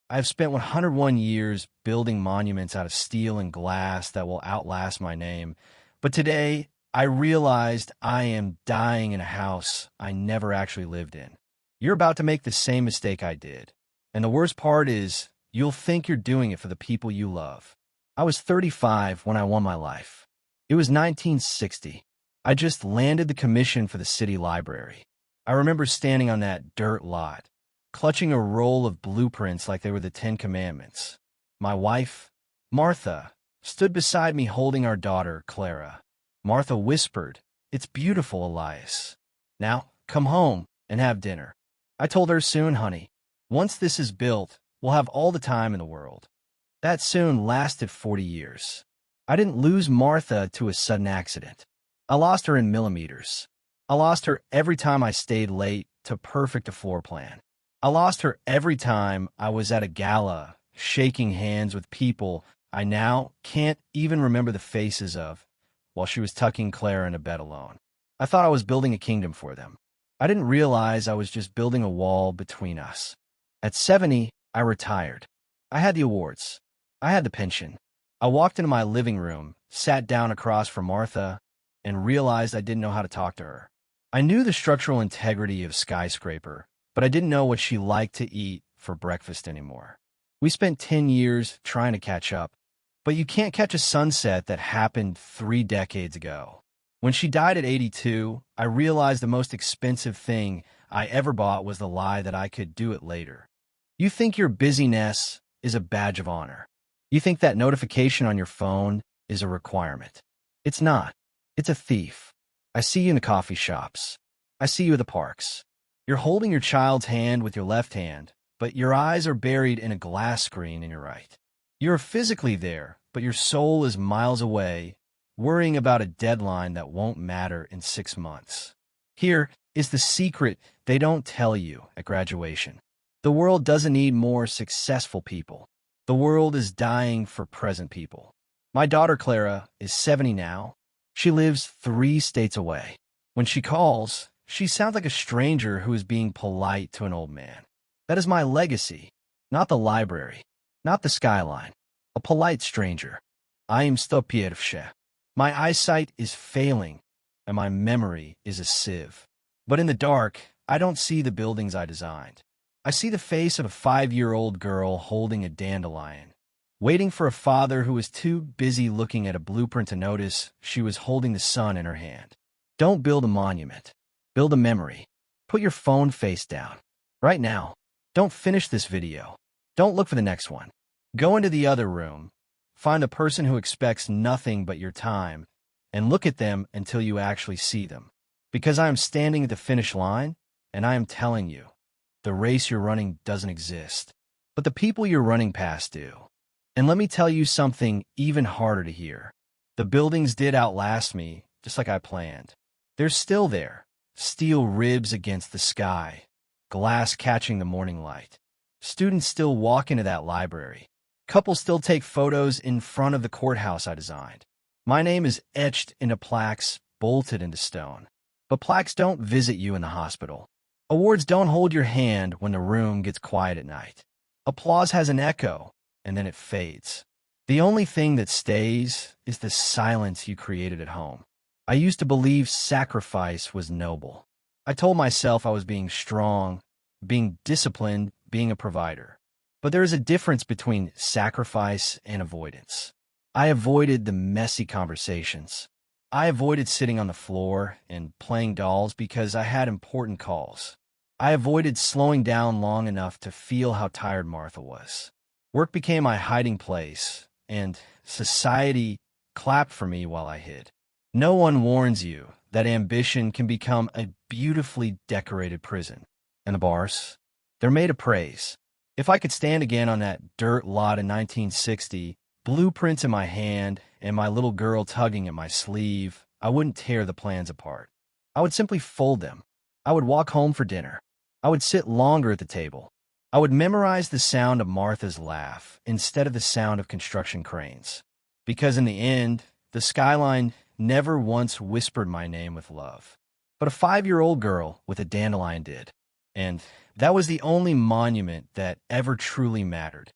I have spent 101 years building monuments out of steel and glass that will outlast my name. But today, I realized I am dying in a house I never actually lived in. You're about to make the same mistake I did. And the worst part is, you'll think you're doing it for the people you love. I was 35 when I won my life. It was 1960. I just landed the commission for the city library. I remember standing on that dirt lot, clutching a roll of blueprints like they were the Ten Commandments. My wife, Martha, stood beside me holding our daughter, Clara. Martha whispered, "It's beautiful, Elias. Now, come home and have dinner." I told her, "Soon, honey. Once this is built, we'll have all the time in the world." That soon lasted 40 years. I didn't lose Martha to a sudden accident. I lost her in millimeters. I lost her every time I stayed late to perfect a floor plan. I lost her every time I was at a gala, shaking hands with people I now can't even remember the faces of, while she was tucking Clara in a bed alone. I thought I was building a kingdom for them. I didn't realize I was just building a wall between us. At 70, I retired. I had the awards. I had the pension. I walked into my living room, sat down across from Martha, and realized I didn't know how to talk to her. I knew the structural integrity of skyscraper, but I didn't know what she liked to eat for breakfast anymore. We spent 10 years trying to catch up, but you can't catch a sunset that happened 3 decades ago. When she died at 82, I realized the most expensive thing I ever bought was the lie that I could do it later. You think your busyness is a badge of honor. You think that notification on your phone is a requirement. It's not. It's a thief. I see you in the coffee shops. I see you at the parks. You're holding your child's hand with your left hand, but your eyes are buried in a glass screen in your right. You're physically there, but your soul is miles away, worrying about a deadline that won't matter in 6 months. Here is the secret they don't tell you at graduation. The world doesn't need more successful people. The world is dying for present people. My daughter Clara is 70 now. She lives 3 states away. When she calls, she sounds like a stranger who is being polite to an old man. That is my legacy, not the library, not the skyline. A polite stranger. I am still pierwsze. My eyesight is failing, and my memory is a sieve. But in the dark, I don't see the buildings I designed. I see the face of a 5-year-old girl holding a dandelion, waiting for a father who was too busy looking at a blueprint to notice she was holding the sun in her hand. Don't build a monument. Build a memory. Put your phone face down. Right now. Don't finish this video. Don't look for the next one. Go into the other room. Find a person who expects nothing but your time, and look at them until you actually see them. Because I am standing at the finish line, and I am telling you, the race you're running doesn't exist, but the people you're running past do. And let me tell you something even harder to hear. The buildings did outlast me, just like I planned. They're still there, steel ribs against the sky, glass catching the morning light. Students still walk into that library. Couples still take photos in front of the courthouse I designed. My name is etched into plaques bolted into stone. But plaques don't visit you in the hospital. Awards don't hold your hand when the room gets quiet at night. Applause has an echo, and then it fades. The only thing that stays is the silence you created at home. I used to believe sacrifice was noble. I told myself I was being strong, being disciplined, being a provider. But there is a difference between sacrifice and avoidance. I avoided the messy conversations. I avoided sitting on the floor and playing dolls because I had important calls. I avoided slowing down long enough to feel how tired Martha was. Work became my hiding place, and society clapped for me while I hid. No one warns you that ambition can become a beautifully decorated prison. And the bars? They're made of praise. If I could stand again on that dirt lot in 1960, blueprints in my hand and my little girl tugging at my sleeve, I wouldn't tear the plans apart. I would simply fold them. I would walk home for dinner. I would sit longer at the table. I would memorize the sound of Martha's laugh instead of the sound of construction cranes. Because in the end, the skyline never once whispered my name with love. But a 5-year-old girl with a dandelion did. And that was the only monument that ever truly mattered.